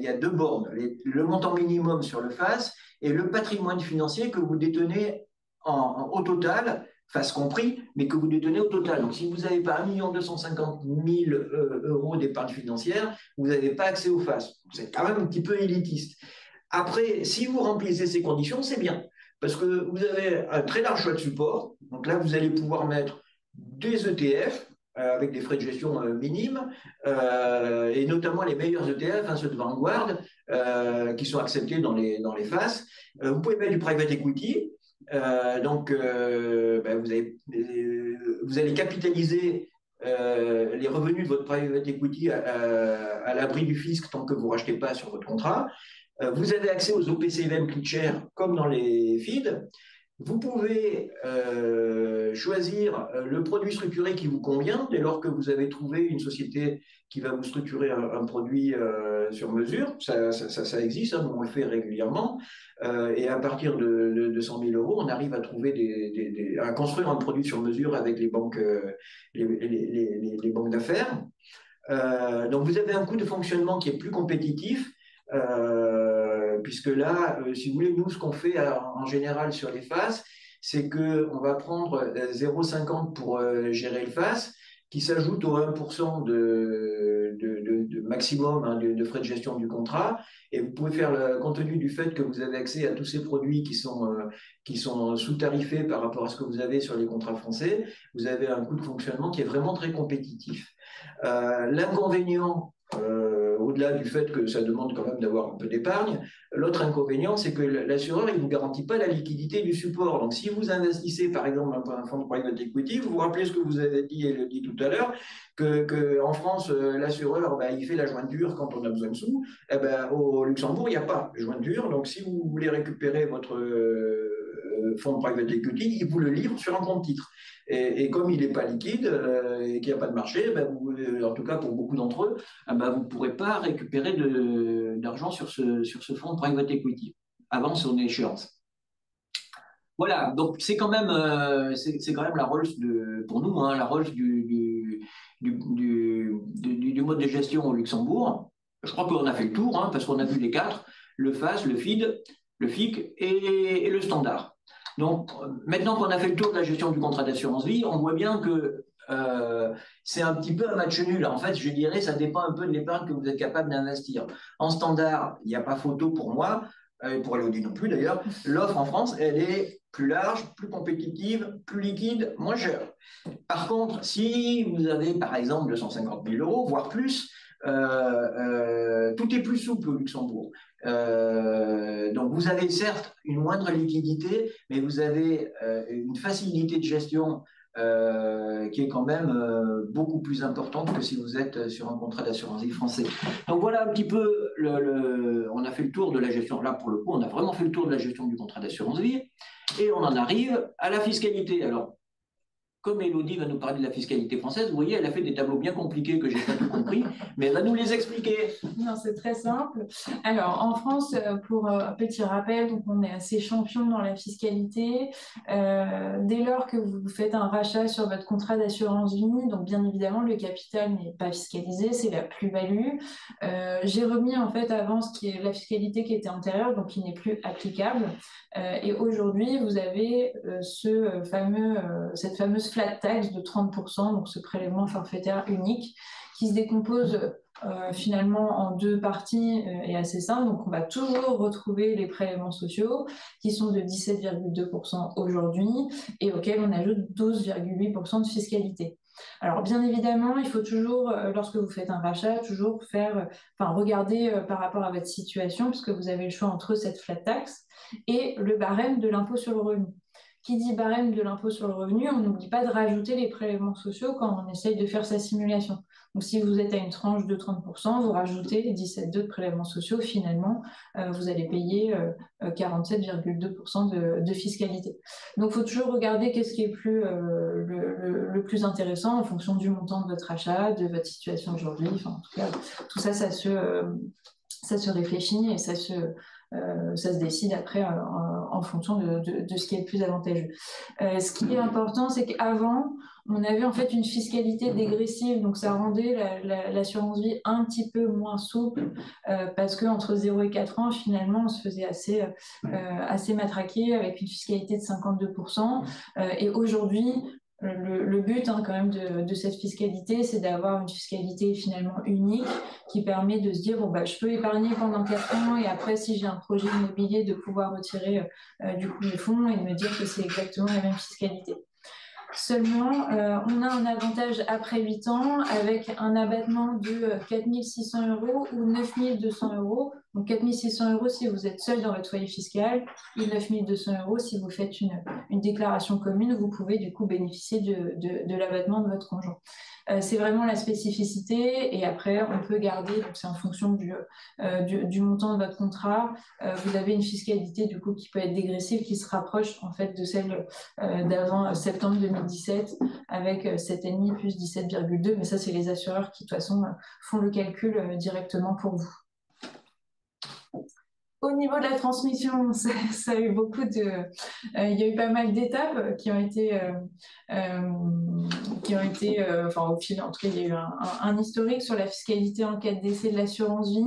a deux bornes. Le montant minimum sur le FAS et le patrimoine financier que vous détenez au total, FAS compris, mais que vous détenez au total. Donc, si vous n'avez pas 1 250 000 euros d'épargne financière, vous n'avez pas accès au FAS. C'est quand même un petit peu élitiste. Après, si vous remplissez ces conditions, c'est bien. Parce que vous avez un très large choix de support. Donc là, vous allez pouvoir mettre des ETF avec des frais de gestion minimes, et notamment les meilleurs ETF, hein, ceux de Vanguard, qui sont acceptés dans les FAS. Vous pouvez mettre du private equity. Vous allez capitaliser les revenus de votre private equity à l'abri du fisc tant que vous ne rachetez pas sur votre contrat. Vous avez accès aux OPCVM CleanShare comme dans les FID. Vous pouvez choisir le produit structuré qui vous convient dès lors que vous avez trouvé une société qui va vous structurer un produit sur mesure. Ça existe, hein, on le fait régulièrement. Et à partir de 100 000 euros, on arrive à trouver à construire un produit sur mesure avec les banques, les banques d'affaires. Donc vous avez un coût de fonctionnement qui est plus compétitif. Puisque là, si vous voulez, nous, ce qu'on fait en général sur les FAS, c'est qu'on va prendre 0,50 pour gérer le FAS, qui s'ajoute au 1% de maximum, hein, de frais de gestion du contrat. Et vous pouvez faire, compte tenu du fait que vous avez accès à tous ces produits qui sont sous-tarifés par rapport à ce que vous avez sur les contrats français, vous avez un coût de fonctionnement qui est vraiment très compétitif. L'inconvénient, au-delà du fait que ça demande quand même d'avoir un peu d'épargne, l'autre inconvénient, c'est que l'assureur, il ne vous garantit pas la liquidité du support. Donc, si vous investissez, par exemple, dans un fonds de private equity, vous vous rappelez ce que vous avez dit et le dit tout à l'heure, qu'en France, l'assureur, il fait la jointure quand on a besoin de sous. Au Luxembourg, il n'y a pas de jointure. Donc, si vous voulez récupérer votre fonds de private equity, il vous le livre sur un compte titre. Et comme il n'est pas liquide et qu'il n'y a pas de marché, en tout cas pour beaucoup d'entre eux, vous ne pourrez pas récupérer d'argent sur ce fonds de private equity avant son échéance. Voilà, donc c'est quand même la Rolls pour nous, hein, la Rolls du mode de gestion au Luxembourg. Je crois qu'on a fait le tour, hein, parce qu'on a vu les quatre. le FAS, le FID, le FIC et le standard. Donc, maintenant qu'on a fait le tour de la gestion du contrat d'assurance vie, on voit bien que c'est un petit peu un match nul. En fait, je dirais, ça dépend un peu de l'épargne que vous êtes capable d'investir. En standard, il n'y a pas photo pour moi, et pour Elodie non plus d'ailleurs. L'offre en France, elle est plus large, plus compétitive, plus liquide, moins chère. Par contre, si vous avez par exemple 250 000 euros, voire plus, tout est plus souple au Luxembourg. Donc vous avez certes une moindre liquidité, mais vous avez une facilité de gestion qui est quand même beaucoup plus importante que si vous êtes sur un contrat d'assurance vie français. Donc voilà un petit peu, on a fait le tour de la gestion, là pour le coup on a vraiment fait le tour de la gestion du contrat d'assurance vie, et on en arrive à la fiscalité. Alors, comme Elodie va nous parler de la fiscalité française, vous voyez, elle a fait des tableaux bien compliqués que je n'ai pas tout compris, mais elle va nous les expliquer. Non, c'est très simple. Alors, en France, pour un petit rappel, donc on est assez champion dans la fiscalité. Dès lors que vous faites un rachat sur votre contrat d'assurance vie, donc bien évidemment, le capital n'est pas fiscalisé, c'est la plus-value. J'ai remis en fait avant ce qui est la fiscalité qui était antérieure, donc qui n'est plus applicable. Et aujourd'hui, vous avez cette fameuse flat tax de 30%, donc ce prélèvement forfaitaire unique, qui se décompose finalement en deux parties et assez simple. Donc on va toujours retrouver les prélèvements sociaux qui sont de 17,2% aujourd'hui et auxquels on ajoute 12,8% de fiscalité. Alors bien évidemment, il faut toujours, lorsque vous faites un rachat, toujours regarder par rapport à votre situation, puisque vous avez le choix entre cette flat tax et le barème de l'impôt sur le revenu. Qui dit barème de l'impôt sur le revenu, on n'oublie pas de rajouter les prélèvements sociaux quand on essaye de faire sa simulation. Donc si vous êtes à une tranche de 30%, vous rajoutez 17,2 de prélèvements sociaux, finalement, vous allez payer 47,2% de fiscalité. Donc il faut toujours regarder qu'est-ce qui est le plus intéressant en fonction du montant de votre achat, de votre situation aujourd'hui. Enfin, en tout cas, tout ça, ça se réfléchit et ça se décide après en fonction de ce qui est le plus avantageux. Ce qui est important, c'est qu'avant, on avait en fait une fiscalité dégressive, donc ça rendait l'assurance vie un petit peu moins souple, parce qu'entre 0 et 4 ans, finalement, on se faisait assez matraquer avec une fiscalité de 52%. Et aujourd'hui, le but quand même de cette fiscalité, c'est d'avoir une fiscalité finalement unique qui permet de se dire, bon, je peux épargner pendant 4 ans et après, si j'ai un projet immobilier, de pouvoir retirer du coup les fonds et de me dire que c'est exactement la même fiscalité. Seulement, on a un avantage après 8 ans avec un abattement de 4 600 € ou 9 200 €. Donc 4 600 € si vous êtes seul dans votre foyer fiscal et 9 200 € si vous faites une déclaration commune, vous pouvez du coup bénéficier de l'abattement de votre conjoint. C'est vraiment la spécificité et après on peut garder, donc c'est en fonction du montant de votre contrat, vous avez une fiscalité du coup qui peut être dégressive qui se rapproche en fait de celle d'avant septembre 2017 avec 7,5 plus 17,2, mais ça c'est les assureurs qui de toute façon font le calcul directement pour vous. Au niveau de la transmission, ça a eu il y a eu pas mal d'étapes qui ont été, au fil, en tout cas, il y a eu un historique sur la fiscalité en cas de décès de l'assurance vie.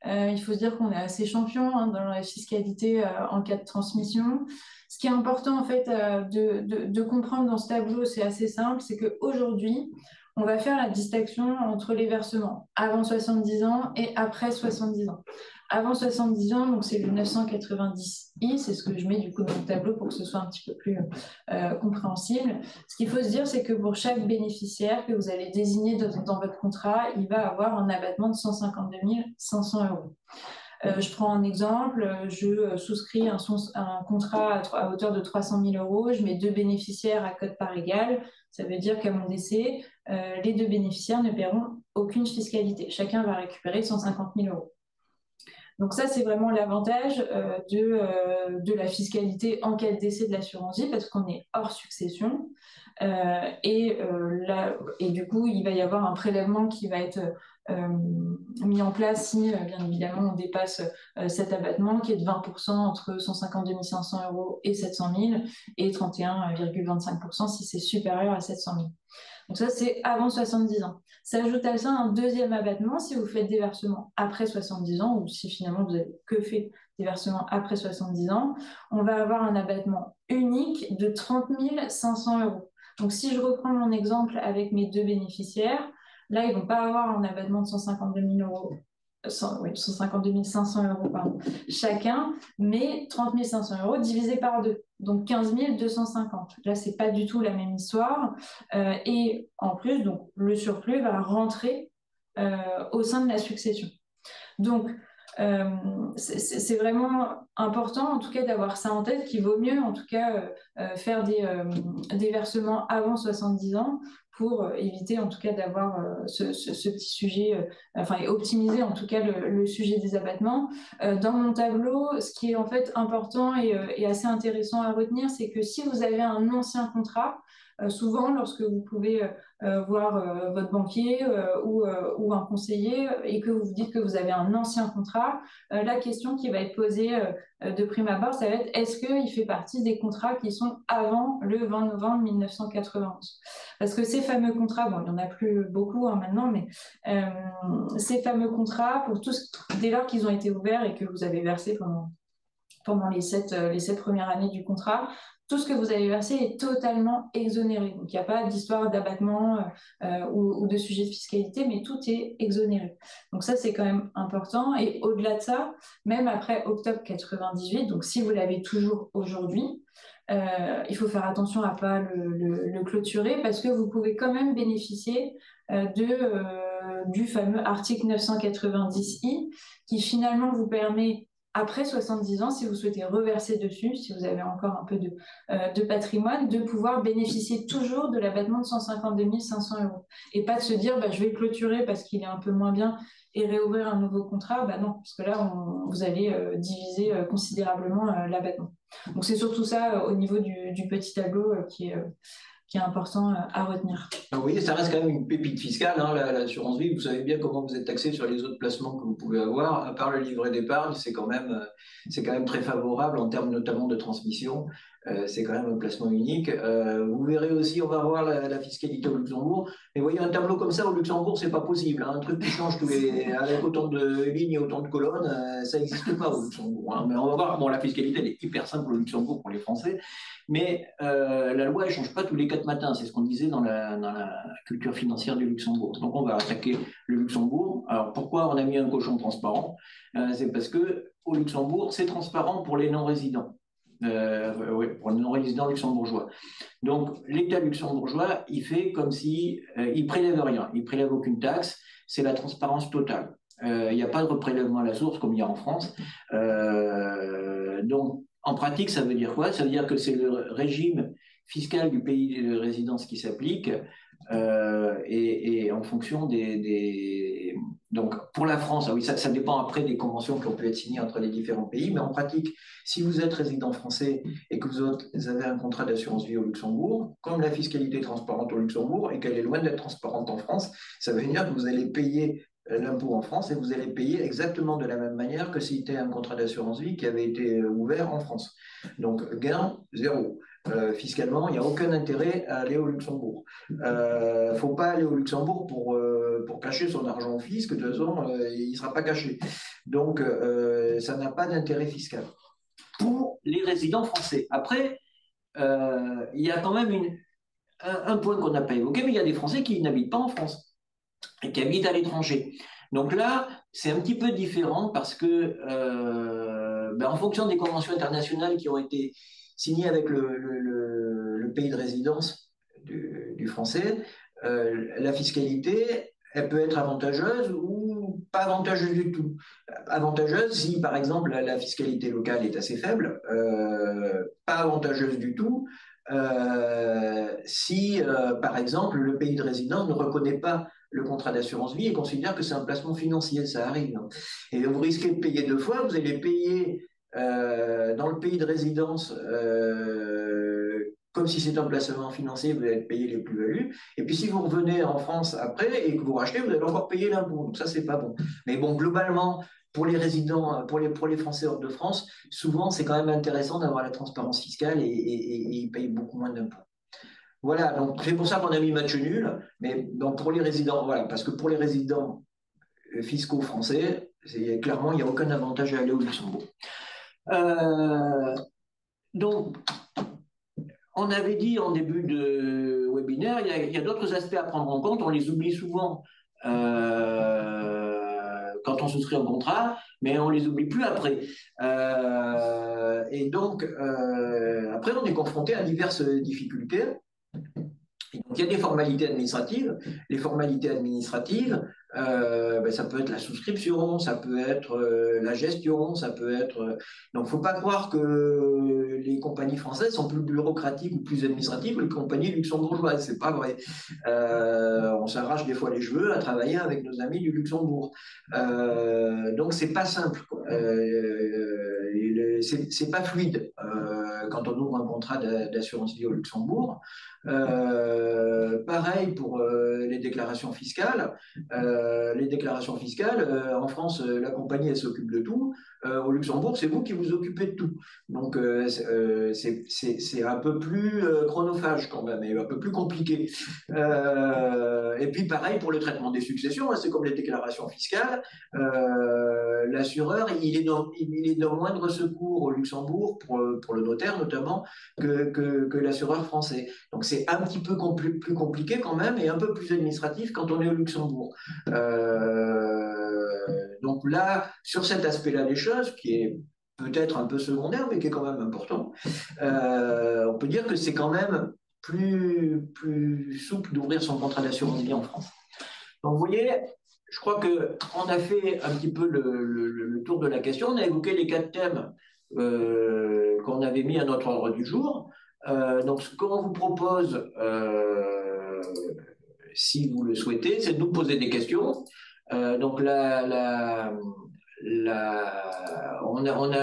Il faut se dire qu'on est assez champion dans la fiscalité en cas de transmission. Ce qui est important en fait de comprendre dans ce tableau, c'est assez simple, c'est qu'aujourd'hui, on va faire la distinction entre les versements avant 70 ans et après 70 ans. Avant 70 ans, donc c'est le 990i, c'est ce que je mets du coup dans le tableau pour que ce soit un petit peu plus compréhensible. Ce qu'il faut se dire, c'est que pour chaque bénéficiaire que vous allez désigner dans votre contrat, il va avoir un abattement de 152 500 €. Je prends un exemple, je souscris un contrat à hauteur de 300 000 €, je mets 2 bénéficiaires à quote part égale, ça veut dire qu'à mon décès, les 2 bénéficiaires ne paieront aucune fiscalité. Chacun va récupérer 150 000 €. Donc ça, c'est vraiment l'avantage de la fiscalité en cas de décès de l'assurance vie parce qu'on est hors succession. Et du coup, il va y avoir un prélèvement qui va être mis en place si, bien évidemment, on dépasse cet abattement qui est de 20% entre 152 500 euros et 700 000 et 31,25% si c'est supérieur à 700 000. Donc ça, c'est avant 70 ans. S'ajoute à ça un deuxième abattement si vous faites des versements après 70 ans ou si finalement vous n'avez que fait des versements après 70 ans. On va avoir un abattement unique de 30 500 euros. Donc si je reprends mon exemple avec mes deux bénéficiaires, là, ils ne vont pas avoir un abattement de 152 000 euros. 152 500 euros chacun, mais 30 500 euros divisé par deux, donc 15 250. Là, c'est pas du tout la même histoire. Et en plus, donc, le surplus va rentrer au sein de la succession. Donc, c'est vraiment important, en tout cas, d'avoir ça en tête, qu'il vaut mieux, en tout cas, faire des versements avant 70 ans pour éviter, en tout cas, d'avoir ce petit sujet, enfin, et optimiser, en tout cas, le sujet des abattements. Dans mon tableau, ce qui est, en fait, important et assez intéressant à retenir, c'est que si vous avez un ancien contrat, souvent, lorsque vous pouvez voir votre banquier ou un conseiller et que vous vous dites que vous avez un ancien contrat, la question qui va être posée de prime abord, ça va être est-ce qu'il fait partie des contrats qui sont avant le 20 novembre 1991? Parce que ces fameux contrats, bon, il n'y en a plus beaucoup maintenant, mais ces fameux contrats, pour tous, dès lors qu'ils ont été ouverts et que vous avez versé pendant les 7 premières années du contrat, tout ce que vous avez versé est totalement exonéré. Donc, il n'y a pas d'histoire d'abattement ou de sujet de fiscalité, mais tout est exonéré. Donc, ça, c'est quand même important. Et au-delà de ça, même après octobre 98, donc si vous l'avez toujours aujourd'hui, il faut faire attention à ne pas le clôturer parce que vous pouvez quand même bénéficier du fameux article 990I qui finalement vous permet après 70 ans, si vous souhaitez reverser dessus, si vous avez encore un peu de patrimoine, de pouvoir bénéficier toujours de l'abattement de 152 500 euros. Et pas de se dire, je vais clôturer parce qu'il est un peu moins bien et réouvrir un nouveau contrat. Non, parce que là, vous allez diviser considérablement l'abattement. Donc c'est surtout ça au niveau du petit tableau qui est important à retenir. Vous voyez, ça reste quand même une pépite fiscale, hein, l'assurance vie. Vous savez bien comment vous êtes taxé sur les autres placements que vous pouvez avoir. À part le livret d'épargne, c'est quand même très favorable en termes notamment de transmission. C'est quand même un placement unique. Vous verrez aussi, on va voir la fiscalité au Luxembourg. Mais voyez, un tableau comme ça au Luxembourg, c'est pas possible, hein. Un truc qui change avec autant de lignes et autant de colonnes, ça n'existe pas au Luxembourg, hein. Mais on va voir. Bon, la fiscalité, elle est hyper simple au Luxembourg pour les Français. Mais la loi, elle ne change pas tous les 4 matins. C'est ce qu'on disait dans la culture financière du Luxembourg. Donc, on va attaquer le Luxembourg. Alors, pourquoi on a mis un cochon transparent? C'est parce qu'au Luxembourg, c'est transparent pour les non-résidents. Oui, pour les non-résidents luxembourgeois. Donc, l'État luxembourgeois, il fait comme si il prélève rien. Il prélève aucune taxe. C'est la transparence totale. Il n'y a pas de prélèvement à la source comme il y a en France. Donc, en pratique, ça veut dire quoi? Ça veut dire que c'est le régime fiscal du pays de résidence qui s'applique et en fonction Donc, pour la France, oui, ça dépend après des conventions qui ont pu être signées entre les différents pays, mais en pratique, si vous êtes résident français et que vous avez un contrat d'assurance vie au Luxembourg, comme la fiscalité est transparente au Luxembourg et qu'elle est loin d'être transparente en France, ça veut dire que vous allez payer l'impôt en France et vous allez payer exactement de la même manière que si c'était un contrat d'assurance vie qui avait été ouvert en France. Donc, gain, zéro. Fiscalement, il n'y a aucun intérêt à aller au Luxembourg. Il ne faut pas aller au Luxembourg pour cacher son argent au fisc, de toute façon, il ne sera pas caché. Donc, ça n'a pas d'intérêt fiscal. Pour les résidents français. Après, il y a quand même un point qu'on n'a pas évoqué, mais il y a des Français qui n'habitent pas en France et qui habitent à l'étranger. Donc là, c'est un petit peu différent parce que, en fonction des conventions internationales qui ont été signées avec le pays de résidence du français, la fiscalité, elle peut être avantageuse ou pas avantageuse du tout. Avantageuse si, par exemple, la fiscalité locale est assez faible, pas avantageuse du tout si, par exemple, le pays de résidence ne reconnaît pas le contrat d'assurance vie et considère que c'est un placement financier, ça arrive. Et vous risquez de payer 2 fois, vous allez payer dans le pays de résidence comme comme si c'était un placement financier, vous allez payer les plus-values. Et puis si vous revenez en France après et que vous rachetez, vous allez encore payer l'impôt. Donc ça, c'est pas bon. Mais bon, globalement, pour les résidents, pour les Français hors de France, souvent, c'est quand même intéressant d'avoir la transparence fiscale et ils payent beaucoup moins d'impôts. Voilà, donc c'est pour ça qu'on a mis match nul. Mais donc pour les résidents, voilà, parce que pour les résidents fiscaux français, clairement, il n'y a aucun avantage à aller au Luxembourg. Donc, on avait dit en début de webinaire, il y a d'autres aspects à prendre en compte, on les oublie souvent quand on souscrit un contrat, mais on les oublie plus après. Et donc, après, on est confronté à diverses difficultés. Donc, il y a des formalités administratives. Les formalités administratives, ça peut être la souscription, ça peut être la gestion, ça peut être... Donc, il ne faut pas croire que les compagnies françaises sont plus bureaucratiques ou plus administratives que les compagnies luxembourgeoises. Ce n'est pas vrai. On s'arrache des fois les cheveux à travailler avec nos amis du Luxembourg. Donc, ce n'est pas simple. C'est pas fluide quand on ouvre un contrat d'assurance vie au Luxembourg. Pareil pour les déclarations fiscales. En France, la compagnie, elle s'occupe de tout. Au Luxembourg, c'est vous qui vous occupez de tout. Donc, c'est un peu plus chronophage quand même, et un peu plus compliqué. Et puis, pareil pour le traitement des successions, hein, c'est comme les déclarations fiscales. L'assureur, il est de moindre secours au Luxembourg, pour le notaire notamment, que l'assureur français. Donc, c'est un petit peu plus compliqué quand même, et un peu plus administratif quand on est au Luxembourg. Donc là, sur cet aspect-là des choses, qui est peut-être un peu secondaire, mais qui est quand même important, on peut dire que c'est quand même plus souple d'ouvrir son contrat d'assurance vie en France. Donc vous voyez, je crois qu'on a fait un petit peu le tour de la question. On a évoqué les 4 thèmes qu'on avait mis à notre ordre du jour. Donc ce qu'on vous propose, si vous le souhaitez, c'est de nous poser des questions. Donc on a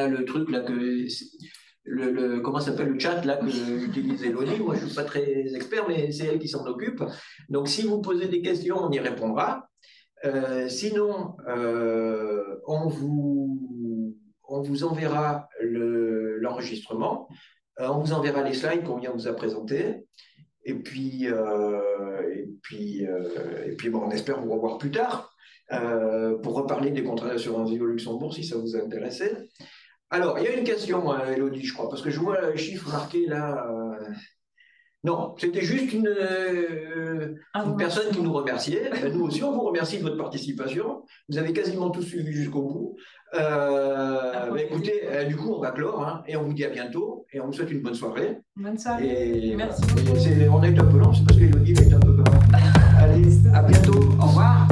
le truc là comment s'appelle le chat là que utilise Elodie. Moi je suis pas très expert, mais c'est elle qui s'en occupe. Donc si vous posez des questions, on y répondra. Sinon, on vous enverra l'enregistrement, on vous enverra les slides qu'on vient vous a présentés. Et puis bon, on espère vous revoir plus tard pour reparler des contrats d'assurance vie au Luxembourg si ça vous intéressait. Alors, il y a une question, Elodie, je crois, parce que je vois le chiffre marqué là. Non, c'était juste une personne qui nous remerciait. Nous aussi, on vous remercie de votre participation. Vous avez quasiment tout suivi jusqu'au bout. Écoutez, du coup, on va clore hein, et on vous dit à bientôt et on vous souhaite une bonne soirée. Bonne soirée. Merci. On est un peu lent, c'est parce que Elodie est un peu lent. Allez, à bientôt. Au revoir.